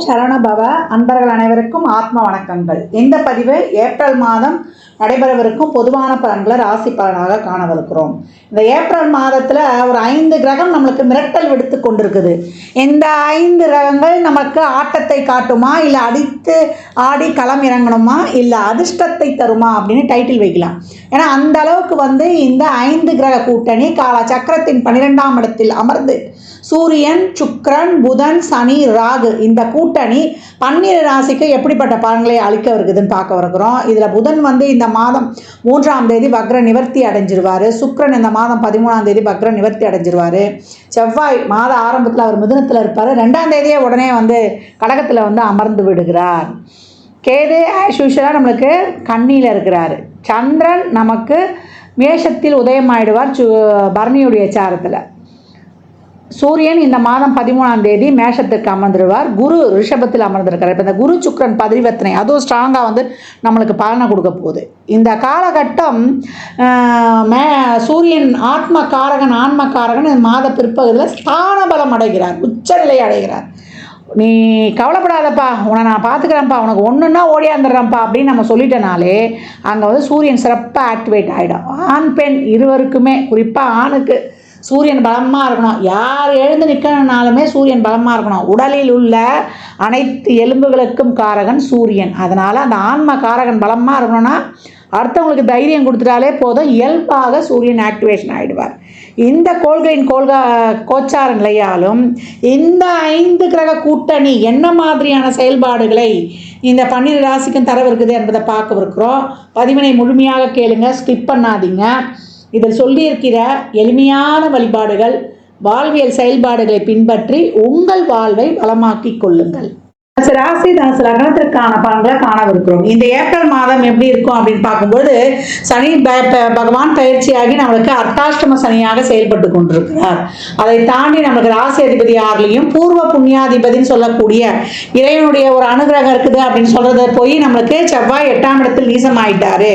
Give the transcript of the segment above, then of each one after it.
சரவண பவ. அன்பர்கள் அனைவருக்கும் ஆத்ம வணக்கங்கள். இந்த பதிவு ஏப்ரல் மாதம் நடைபெறவிருக்கும் பொதுவான பலன்களை ராசி பலனாக காணவிருக்கிறோம். இந்த ஏப்ரல் மாதத்தில் ஒரு 5 கிரகம் நம்மளுக்கு மிரட்டல் விடுத்து கொண்டிருக்குது. இந்த 5 கிரகங்கள் நமக்கு ஆட்டத்தை காட்டுமா, இல்லை அடித்து ஆடி களம் இறங்கணுமா, இல்லை அதிர்ஷ்டத்தை தருமா அப்படின்னு டைட்டில் வைக்கலாம். ஏன்னா அந்த அளவுக்கு இந்த 5 கிரக கூட்டணி கால சக்கரத்தின் 12ஆம் இடத்தில் அமர்ந்து சூரியன், சுக்கிரன், புதன், சனி, ராகு இந்த கூட்டணி 12 ராசிக்கு எப்படிப்பட்ட பலன்களை அளிக்க இருக்குதுன்னு பார்க்க இருக்கிறோம். இதில் புதன் இந்த மாதம் 3ஆம் தேதி வக்ர நிவர்த்தி அடைஞ்சிருவார். சுக்கிரன் இந்த மாதம் 13ஆம் தேதி வக்ர நிவர்த்தி அடைஞ்சிருவார். செவ்வாய் மாத ஆரம்பத்தில் அவர் மிதுனத்தில் இருப்பார். 2ஆம் தேதியே உடனே கடகத்தில் அமர்ந்து விடுகிறார். கேது ஆஸ் யூஷுவலாக நம்மளுக்கு கன்னியில் இருக்கிறார். சந்திரன் நமக்கு மேஷத்தில் உதயமாயிடுவார் பரணியுடைய சாரத்தில். சூரியன் இந்த மாதம் 13ஆம் தேதி மேஷத்துக்கு அமர்ந்துடுவார். குரு ரிஷபத்தில் அமர்ந்திருக்கிறார். இப்போ இந்த குரு சுக்கிரன் பரிவர்த்தனை அதுவும் ஸ்ட்ராங்காக நம்மளுக்கு பலனை கொடுக்க போகுது. இந்த காலகட்டம் சூரியன் ஆன்ம காரகன் இந்த மாத பிற்பகுதியில் ஸ்தான பலம் அடைகிறார், உச்சநிலை அடைகிறார். நீ கவலைப்படாதப்பா, உன்னை நான் பார்த்துக்கிறேன்ப்பா, உனக்கு ஒன்றுன்னா ஓடியாந்துடுறேன்ப்பா அப்படின்னு நம்ம சொல்லிட்டனாலே அங்கே சூரியன் சிறப்பாக ஆக்டிவேட் ஆகிடும். ஆண் பெண் இருவருக்குமே, குறிப்பாக ஆணுக்கு சூரியன் பலமாக இருக்கணும். யார் எழுந்து நிற்கணுன்னாலுமே சூரியன் பலமாக இருக்கணும். உடலில் உள்ள அனைத்து எலும்புகளுக்கும் காரகன் சூரியன். அதனால் அந்த ஆன்ம காரகன் பலமாக இருக்கணும்னா அடுத்தவங்களுக்கு தைரியம் கொடுத்துட்டாலே போதும், இயல்பாக சூரியன் ஆக்டிவேஷன் ஆகிடுவார். இந்த கோள்களின் கோச்சார நிலையாலும் இந்த 5 கிரக கூட்டணி என்ன மாதிரியான செயல்பாடுகளை இந்த 12 ராசிக்கும் தரவிருக்குது என்பதை பார்க்கவிருக்கிறோம். பதிவினை முழுமையாக கேளுங்க, ஸ்கிப் பண்ணாதீங்க. இதில் சொல்லியிருக்கிற எளிமையான வழிபாடுகள், வாழ்வியல் செயல்பாடுகளை பின்பற்றி உங்கள் வாழ்வை வளமாக்கிக் கொள்ளுங்கள். ராசி தனுசு லக்னத்திற்கான பலன்களை காணவிருக்கிறோம். இந்த ஏப்ரல் மாதம் எப்படி இருக்கும் அப்படின்னு பார்க்கும்போது சனி பகவான் பயிற்சியாகி நம்மளுக்கு அர்த்தாஷ்டம சனியாக செயல்பட்டு கொண்டிருக்கிறார். அதை தாண்டி நம்மளுக்கு ராசி அதிபதி 6லையும் பூர்வ புண்ணியாதிபதினு சொல்லக்கூடிய இறைவனுடைய ஒரு அனுகிரகம் இருக்குது அப்படின்னு சொல்றத போய் நம்மளுக்கு செவ்வாய் 8ஆம் இடத்தில் நீசம் ஆயிட்டாரு.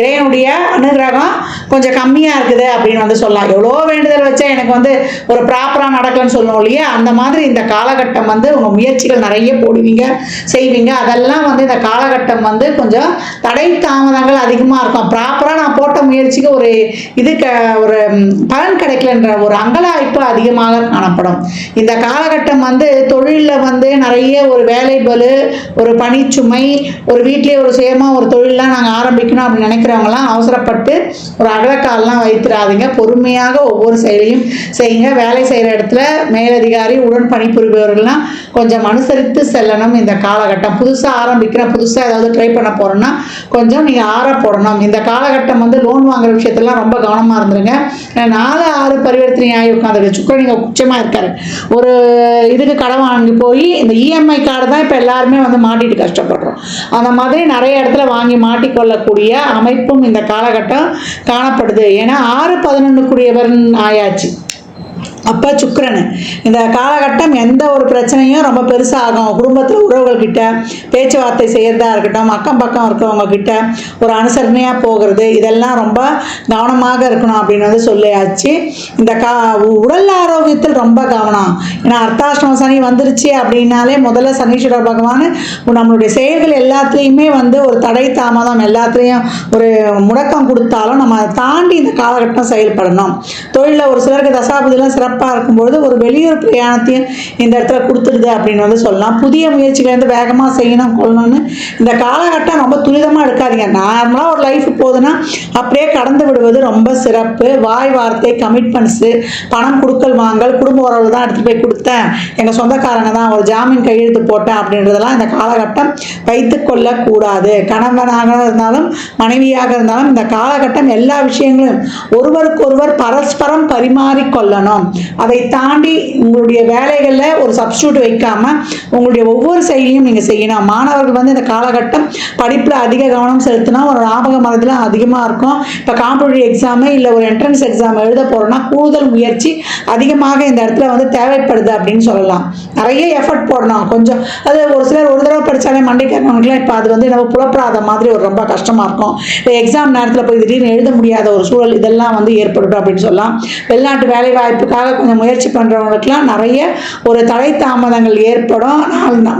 இறைவனுடைய அனுகிரகம் கொஞ்சம் கம்மியா இருக்குது அப்படின்னு சொல்லலாம். எவ்வளோ வேண்டுதல் வச்சா எனக்கு ஒரு ப்ராப்பரா நடக்கலன்னு சொல்லணும் இல்லையா, அந்த மாதிரி இந்த காலகட்டம் உங்க முயற்சிகள் நிறைய போடுவீங்க, செய்வீங்க. அதெல்லாம் இந்த காலகட்டம் கொஞ்சம் தடை தாமதங்கள் அதிகமாக இருக்கும். ப்ராப்பராக நான் போட்ட முயற்சிக்கு ஒரு ஒரு பலன் கிடைக்கலன்ற ஒரு அங்கலாய்ப்பு அதிகமாக காணப்படும். இந்த காலகட்டம் தொழிலில் நிறைய ஒரு வேலை பளு, ஒரு பணிச்சுமை, ஒரு வீட்டிலே ஒரு சுயமாக ஒரு தொழிலெலாம் நாங்கள் ஆரம்பிக்கணும் அப்படின்னு நினைக்கிறவங்களாம் அவசரப்பட்டு ஒரு அகலக்காலெலாம் வைத்திராதீங்க. பொறுமையாக ஒவ்வொரு செயலையும் செய்யுங்க. வேலை செய்கிற இடத்துல மேலதிகாரி உடன் பணிபுரிபவர்கள்லாம் கொஞ்சம் அனுசரித்து செல்லணும். இந்த காலகட்டம் புதுசாக ஆரம்பிக்கிறேன், புதுசாக ஏதாவது ட்ரை பண்ண போகிறோன்னா கொஞ்சம் நீங்கள் ஆற போடணும். இந்த காலகட்டம் லோன் வாங்குற விஷயத்தெல்லாம் ரொம்ப கவனமாக இருந்துருங்க. 4-6 பரிவர்த்தனை ஆகி உட்காந்துருக்கு. சுக்கரன் நீங்கள் உச்சமாக இருக்காரு. ஒரு இதுக்கு கடன் வாங்கி போய் இந்த இஎம்ஐ கார்டு தான் இப்போ எல்லாருமே மாட்டிட்டு கஷ்டப்படுறோம். அந்த மாதிரி நிறைய இடத்துல வாங்கி மாட்டிக்கொள்ளக்கூடிய அமைப்பும் இந்த காலகட்டம் காணப்படுது. ஏன்னா 6-11 ஆயாச்சு. அப்போ சுக்கிரன் இந்த காலகட்டம் எந்த ஒரு பிரச்சனையும் ரொம்ப பெருசாகும். குடும்பத்தில் உறவுகள்கிட்ட பேச்சுவார்த்தை செய்கிறதா இருக்கட்டும், அக்கம் பக்கம் இருக்கிறவங்க கிட்ட ஒரு அனுசரணையாக போகிறது, இதெல்லாம் ரொம்ப கவனமாக இருக்கணும் அப்படின்னு சொல்லியாச்சு. இந்த உடல் ஆரோக்கியத்தில் ரொம்ப கவனம். ஏன்னா அர்த்தாஷ்டம சனி வந்துருச்சு அப்படின்னாலே முதல்ல சனீஸ்வர பகவான் நம்மளுடைய செயல்கள் எல்லாத்துலேயுமே ஒரு தடை தாமதம் எல்லாத்துலேயும் ஒரு முடக்கம் கொடுத்தாலும் நம்ம அதை தாண்டி இந்த காலகட்டம் செயல்படணும். தொழிலில் ஒரு சிலருக்கு தசாபதியெல்லாம் சிறப்பாக இருக்கும்போது ஒரு வெளியூர் பிரயாணத்தையும் இந்த இடத்துல கொடுத்துருது அப்படின்னு சொல்லலாம். புதிய முயற்சிகள் வேகமாக செய்யணும் கொள்ளணும்னு இந்த காலகட்டம் ரொம்ப துரிதமாக எடுக்காதீங்க. நார்மலாக ஒரு லைஃப் போகுதுன்னா அப்படியே கடந்து விடுவது ரொம்ப சிறப்பு. வாய் வார்த்தை, கமிட்மெண்ட்ஸு, பணம் கொடுக்கல் வாங்கல், குடும்ப உறவு தான் எடுத்துகிட்டு போய் கொடுத்தேன், எங்கள் சொந்தக்காரங்க தான் ஒரு ஜாமீன் கையெழுத்து போட்டேன் அப்படின்றதெல்லாம் இந்த காலகட்டம் வைத்து கொள்ளக்கூடாது. கணவனாக இருந்தாலும் மனைவியாக இருந்தாலும் இந்த காலகட்டம் எல்லா விஷயங்களும் ஒருவருக்கொருவர் பரஸ்பரம் பரிமாறிக்கொள்ளணும். அதை தாண்டி உங்களுடைய வேலைகளில் ஒரு சப்ஸ்டியூட் வைக்காமல் உங்களுடைய ஒவ்வொரு செயலையும் நீங்கள் செய்யணும். மாணவர்கள் இந்த காலகட்டம் படிப்பில் அதிக கவனம் செலுத்தினா ஒரு ஞாபக மரத்தில் அதிகமாக இருக்கும். இப்போ காம்படிட்டிவ் எக்ஸாமு இல்லை ஒரு என்ட்ரன்ஸ் எக்ஸாம் எழுத போகிறோன்னா கூடுதல் முயற்சி அதிகமாக இந்த இடத்துல தேவைப்படுது அப்படின்னு சொல்லலாம். நிறைய எஃபர்ட் போடணும் கொஞ்சம். அது ஒரு சிலர் ஒரு தடவை படித்தாலே மண்டைக்காரவங்களுக்குலாம் இப்போ அது வந்து நம்ம புலப்படாத மாதிரி ஒரு ரொம்ப கஷ்டமாக இருக்கும். இப்போ எக்ஸாம் நேரத்தில் போய் திடீர்னு எழுத முடியாத ஒரு சூழல் இதெல்லாம் வந்து ஏற்படுத்தும் அப்படின்னு சொல்லலாம். வெளிநாட்டு வேலை வாய்ப்புக்காக கொஞ்சம் முயற்சி பண்ணுறவங்களுக்குலாம் நிறைய ஒரு தடை தாமதங்கள் ஏற்படும்.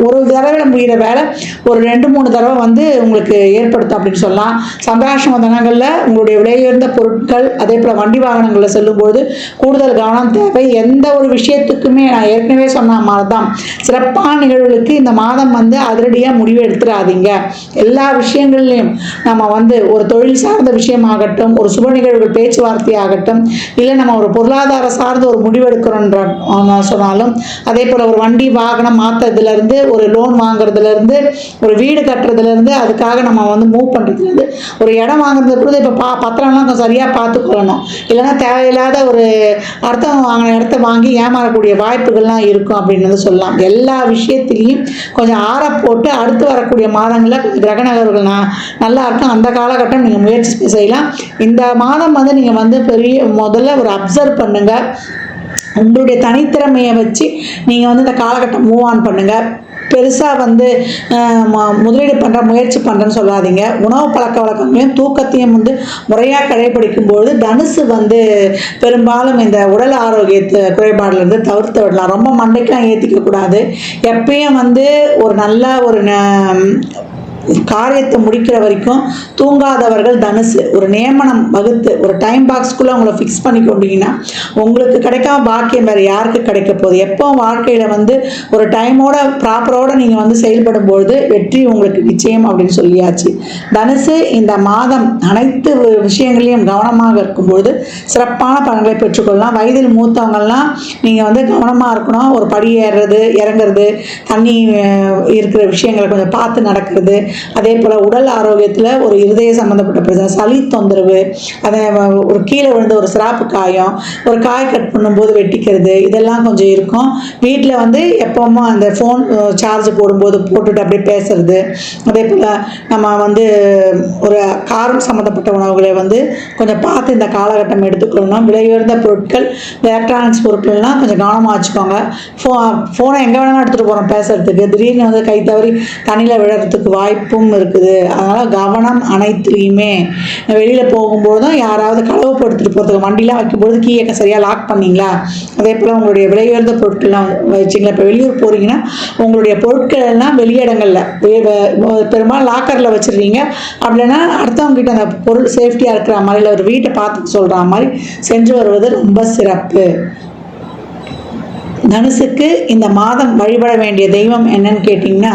ஒரு தடவை முடிகிற வேலை ஒரு 2-3 தடவை வந்து உங்களுக்கு ஏற்படுத்தும் அப்படின்னு சொல்லலாம். சந்திராஷ்டம தினங்களில் உங்களுடைய விலையுயர்ந்த பொருட்கள் அதே போல் வண்டி வாகனங்களில் செல்லும்போது கூடுதல் கவனம் தேவை. எந்த ஒரு விஷயத்துக்குமே நான் ஏற்கனவே சொன்ன மாதிரி தான் சிறப்பான நிகழ்வுகளுக்கு இந்த மாதம் வந்து அதிரடியாக முடிவு எடுத்துடாதீங்க. எல்லா விஷயங்கள்லையும் நம்ம வந்து ஒரு தொழில் சார்ந்த விஷயமாகட்டும், ஒரு சுப நிகழ்வுகள் பேச்சுவார்த்தையாகட்டும், இல்லை நம்ம ஒரு பொருளாதார சார்ந்த ஒரு முடிவெடுக்கிறோன்ற சொன்னாலும், அதே போல் ஒரு வண்டி வாகனம் மாற்றுறதுலேருந்து, ஒரு லோன் வாங்குறதுலேருந்து, ஒரு வீடு கட்டுறதுலேருந்து, அதுக்காக நம்ம வந்து மூவ் பண்ணுறதுலேருந்து, ஒரு இடம் வாங்குறது கூட இப்போ பத்திரம்லாம் கொஞ்சம் சரியாக பார்த்துக்கொள்ளணும். இல்லைன்னா தேவையில்லாத ஒரு அர்த்தம் வாங்கின இடத்த வாங்கி ஏமாறக்கூடிய வாய்ப்புகள்லாம் இருக்கும் அப்படின்னு சொல்லலாம். எல்லா விஷயத்திலையும் கொஞ்சம் ஆற போட்டு அடுத்து வரக்கூடிய மாதங்களில் கொஞ்சம் கிரக நகர்வுகள் நல்லா இருக்கும். அந்த காலகட்டம் நீங்கள் முயற்சி செய்யலாம். இந்த மாதம் வந்து நீங்கள் வந்து முதல்ல ஒரு அப்சர்வ் பண்ணுங்கள். உங்களுடைய தனித்திறமையை வச்சு நீங்கள் வந்து இந்த காலகட்டம் மூவ் ஆன் பண்ணுங்கள். பெருசாக வந்து முதலீடு பண்ணுற முயற்சி பண்ணுறேன்னு சொல்லாதீங்க. உணவு பழக்க வழக்கங்களையும் தூக்கத்தையும் வந்து முறையாக கடைபிடிக்கும்போது தனுசு வந்து பெரும்பாலும் இந்த உடல் ஆரோக்கியத்து குறைபாடுலேருந்து தவிர்த்து விடலாம். ரொம்ப மண்டைக்கெலாம் ஏற்றிக்கக்கூடாது. எப்பயும் வந்து ஒரு நல்ல ஒரு காரியத்தை முடிக்கிற வரைக்கும் தூங்காதவர்கள் தனுசு. ஒரு நியமனம் வகுத்து ஒரு டைம் பாக்ஸ்க்குள்ளே உங்களை ஃபிக்ஸ் பண்ணி கொண்டீங்கன்னா உங்களுக்கு கிடைக்காம பாக்கியம் வேறு யாருக்கு கிடைக்க போகுது? எப்போ வாழ்க்கையில் வந்து ஒரு டைமோட ப்ராப்பரோடு நீங்கள் வந்து செயல்படும்பொழுது வெற்றி உங்களுக்கு நிச்சயம் அப்படின்னு சொல்லியாச்சு. தனுசு இந்த மாதம் அனைத்து விஷயங்களையும் கவனமாக இருக்கும்பொழுது சிறப்பான பலன்களை பெற்றுக்கொள்ளலாம். வயதில் மூத்தவங்கள்லாம் நீங்கள் வந்து கவனமாக இருக்கணும். ஒரு படி ஏறுறது இறங்குறது, தண்ணி இருக்கிற விஷயங்களை கொஞ்சம் பார்த்து நடக்கிறது. அதே போல் உடல் ஆரோக்கியத்தில் ஒரு இருதய சம்மந்தப்பட்ட பிரச்சனை, சளி தொந்தரவு, அதை ஒரு கீழே விழுந்த ஒரு சிராப்பு காயம், ஒரு காய் கட் பண்ணும்போது வெட்டிக்கிறது, இதெல்லாம் கொஞ்சம் இருக்கும். வீட்டில் வந்து எப்போவுமே அந்த ஃபோன் சார்ஜ் போடும்போது போட்டுட்டு அப்படியே பேசுறது, அதே போல் நம்ம வந்து ஒரு காரம் சம்மந்தப்பட்ட உணவுகளை வந்து கொஞ்சம் பார்த்து இந்த காலகட்டம் எடுத்துக்கொள்ளணும். விலையுயர்ந்த பொருட்கள், எலக்ட்ரானிக்ஸ் பொருட்கள்லாம் கொஞ்சம் கவனமாக வச்சுக்கோங்க. ஃபோனை எங்கே வேணாலும் எடுத்துகிட்டு போகிறோம் பேசுகிறதுக்கு, திடீர்னு வந்து கை தவறி தண்ணியில் விழுறதுக்கு வாய்ப்பும் இருக்குது. அதனால் கவனம் அனைத்துலேயுமே. வெளியில் போகும்போதும் யாராவது களவுப்படுத்திட்டு போகிறதுக்கு வண்டிலாம் வைக்கும்போது கீழே சரியாக லாக் பண்ணிங்களா, அதே போல் உங்களுடைய விலையுயர்ந்த பொருட்கள்லாம் வச்சிங்களா. இப்போ வெளியூர் போகிறீங்கன்னா உங்களுடைய பொருட்கள் எல்லாம் வெளியிடங்களில் பெரும்பாலும் லாக்கரில் வச்சுருவீங்க. அப்படின்னா அடுத்தவங்ககிட்ட அந்த பொருள் சேஃப்டியாக இருக்கிற மாதிரி இல்லை ஒரு வீட்டை பார்த்து சொல்கிற மாதிரி சென்று வருவது ரொம்ப சிறப்பு. தனுசுக்கு இந்த மாதம் வழிபட வேண்டிய தெய்வம் என்னன்னு கேட்டிங்கன்னா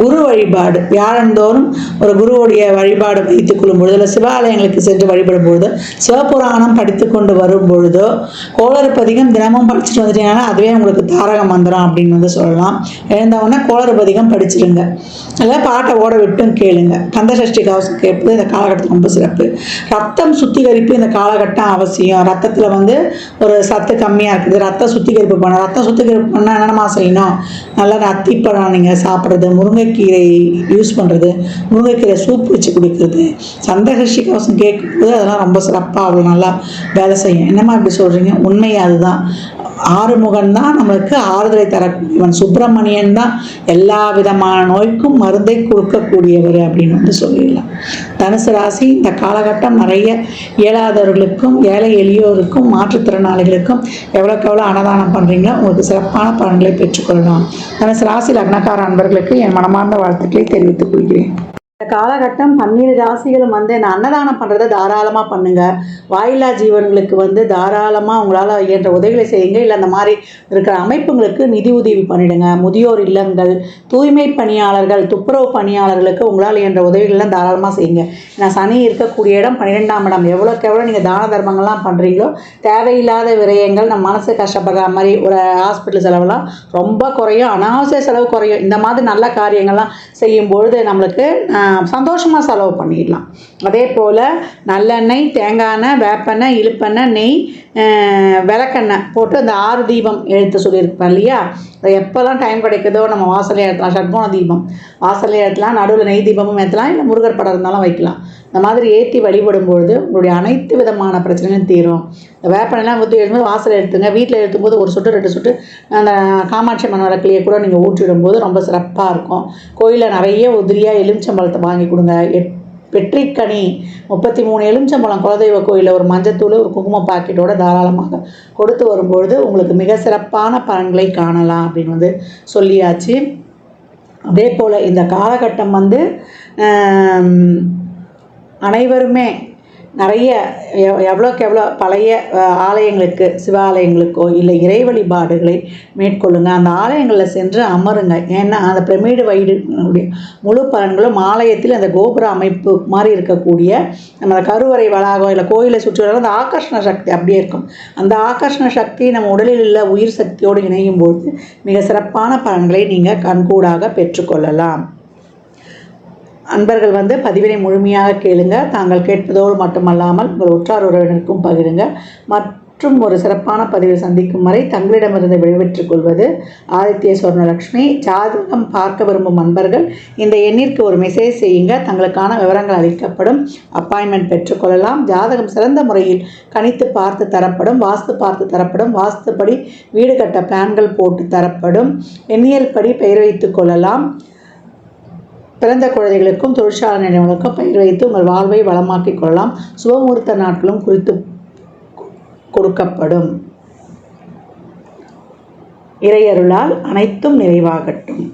குரு வழிபாடு. வியாழந்தோறும் ஒரு குருவுடைய வழிபாடு வைத்துக் கொள்ளும் பொழுது, இல்லை சிவாலயங்களுக்கு சென்று வழிபடும் பொழுதோ, சிவபுராணம் படித்து கொண்டு வரும் பொழுதோ, கோளறுபதிகம் தினமும் படிச்சுட்டு வந்துட்டீங்கன்னா அதுவே உங்களுக்கு தாரக மந்திரம் அப்படின்னு வந்து சொல்லலாம். எழுந்தவொடனே கோளறுபதிகம் படிச்சிடுங்க. இல்லை பாட்டை ஓட விட்டும் கேளுங்க. கந்தசஷ்டி கவசம் கேட்பது இந்த காலகட்டத்தில் ரொம்ப சிறப்பு. ரத்தம் சுத்திகரிப்பு இந்த காலகட்டம் அவசியம். ரத்தத்தில் வந்து ஒரு சத்து கம்மியாக இருக்குது, ரத்த சுத்திகரிப்பு பண்ண. ரத்தம் சுத்திகரிப்பு பண்ணால் என்னென்னமா செய்யணும்? நல்லா அத்திப்பழம் நீங்கள் சாப்பிட்றது, முருங்கைக்கீரை யூஸ் பண்ணுறது, முருங்கைக்கீரை சூப் வச்சு குடிக்கிறது, சந்திரசஷ்டி கவசம் கேட்கும்போது அதெல்லாம் ரொம்ப சிறப்பாக அவ்வளோ நல்லா வேலை செய்யும். என்னம்மா இப்படி சொல்கிறீங்க? உண்மை அதுதான். ஆறுமுகன் தான் நம்மளுக்கு ஆறுதலை தரக்கூடியவன். சுப்பிரமணியன் தான் எல்லா விதமான நோய்க்கும் மருந்தை கொடுக்கக்கூடியவர் அப்படின்னு வந்து சொல்லிடலாம். தனுசு ராசி இந்த காலகட்டம் நிறைய இயலாதவர்களுக்கும் ஏழை எளியோருக்கும் மாற்றுத்திறனாளிகளுக்கும் எவ்வளோக்கு எவ்வளோ அன்னதானம் பண்ணுறீங்களோ உங்களுக்கு சிறப்பான பலன்களை பெற்றுக்கொள்ளலாம். தனுசு ராசி லக்னக்கார அன்பர்களுக்கு என் மனமார்ந்த வாழ்த்துக்களை தெரிவித்துக் கொள்கிறேன். இந்த காலகட்டம் 12 ராசிகளும் வந்து இந்த அன்னதானம் பண்ணுறதை தாராளமாக பண்ணுங்கள். வாயில்லா ஜீவன்களுக்கு வந்து தாராளமாக உங்களால் இயன்ற உதவிகளை செய்யுங்க. இல்லை அந்த மாதிரி இருக்கிற அமைப்புங்களுக்கு நிதி உதவி பண்ணிவிடுங்க. முதியோர் இல்லங்கள், தூய்மை பணியாளர்கள், துப்புரவு பணியாளர்களுக்கு உங்களால் இயன்ற உதவிகள்லாம் தாராளமாக செய்யுங்க. ஏன்னா சனி இருக்கக்கூடிய இடம் 12ஆம் இடம். எவ்வளோக்கு எவ்வளோ நீங்கள் தான தர்மங்கள்லாம் பண்ணுறீங்களோ தேவையில்லாத விரயங்கள், நம்ம மனசு கஷ்டப்படுற மாதிரி ஒரு ஹாஸ்பிட்டல் செலவெல்லாம் ரொம்ப குறையும், அனாவசிய செலவு குறையும். இந்த மாதிரி நல்ல காரியங்கள்லாம் செய்யும்பொழுது நம்மளுக்கு சந்தோஷமாக செலவு பண்ணிடலாம். அதே போல் நல்லெண்ணெய், தேங்காய் எண்ணெய், வேப்பெண்ணெய், இழுப்பெண்ணெய், நெய், விளக்கெண்ணெய் போட்டு அந்த 6 தீபம் எழுத்து சொல்லியிருப்பேன் இல்லையா, அதை எப்போல்லாம் டைம் கிடைக்குதோ நம்ம வாசலே ஏற்றலாம். ஷட்கோண தீபம் வாசலே ஏற்றலாம், நடுவில் நெய் தீபமும் ஏற்றலாம், இல்லை முருகர் படம் இருந்தாலும் வைக்கலாம். இந்த மாதிரி ஏற்றி வழிபடும் பொழுது உங்களுடைய அனைத்து விதமான பிரச்சனையும் தீரும். இந்த வேப்பனெல்லாம் ஊற்றி எழுதும்போது வாசல் எடுத்துங்க. வீட்டில் எழுத்தும்போது 1 சொட்டு 2 சொட்டு அந்த காமாட்சி அம்மன் விளக்குலையே கூட நீங்கள் ஊற்றிடும்போது ரொம்ப சிறப்பாக இருக்கும். கோயிலில் நிறைய உதிரியாக எலுமிச்சம்பழத்தை வாங்கி கொடுங்க. வெற்றிக்கனி 33 எலுமிச்சம்பழம் குலதெய்வ கோயிலில் ஒரு மஞ்சத்தூள் ஒரு குங்கும பாக்கெட்டோட தாராளமாக கொடுத்து வரும்பொழுது உங்களுக்கு மிக சிறப்பான பலன்களை காணலாம் அப்படின்னு சொல்லியாச்சு. அதே போல் இந்த காலகட்டம் அனைவருமே நிறைய எவ்வளோக்கு எவ்வளோ பழைய ஆலயங்களுக்கு, சிவாலயங்களுக்கோ இல்லை இறை வழிபாடுகளை மேற்கொள்ளுங்க. அந்த ஆலயங்களில் சென்று அமருங்க. ஏன்னா அந்த பிரமிடு வைடுடைய முழு பலன்களும் ஆலயத்தில் அந்த கோபுர அமைப்பு மாதிரி இருக்கக்கூடிய நம்ம கருவறை வளாகம் இல்லை கோயிலை சுற்றி வர அந்த ஆகர்ஷண சக்தி அப்படியே இருக்கும். அந்த ஆகர்ஷண சக்தி நம்ம உடலில் உள்ள உயிர் சக்தியோடு இணையும் பொழுது மிக சிறப்பான பலன்களை நீங்கள் கண்கூடாக பெற்றுக்கொள்ளலாம். அன்பர்கள் பதிவினை முழுமையாக கேளுங்க. தாங்கள் கேட்பதோடு மட்டுமல்லாமல் உங்கள் உற்றார் உறவினருக்கும் பகிருங்க. மற்றும் ஒரு சிறப்பான பதிவில் சந்திக்கும் வரை தங்களிடமிருந்து விடைபெற்றுக் கொள்வது ஆதித்ய சொர்ணலக்ஷ்மி. ஜாதகம் பார்க்க விரும்பும் அன்பர்கள் இந்த எண்ணிற்கு ஒரு மெசேஜ் செய்யுங்க. தங்களுக்கான விவரங்கள் அளிக்கப்படும். அப்பாயின்மெண்ட் பெற்றுக்கொள்ளலாம். ஜாதகம் சிறந்த முறையில் கணித்து பார்த்து தரப்படும். வாஸ்து பார்த்து தரப்படும். வாஸ்துப்படி வீடு கட்ட பிளான்கள் போட்டு தரப்படும். எண்ணியல் படி பெயர் வைத்துக் கொள்ளலாம். பிறந்த குழந்தைகளுக்கும் தொழிற்சாலை நிறுவனங்களுக்கும் பெயர் வைத்து உங்கள் வாழ்வை வளமாக்கிக் கொள்ளலாம். சுபமுகூர்த்த நாட்களும் குறித்து கொடுக்கப்படும். இறையருளால் அனைத்தும் நிறைவாகட்டும்.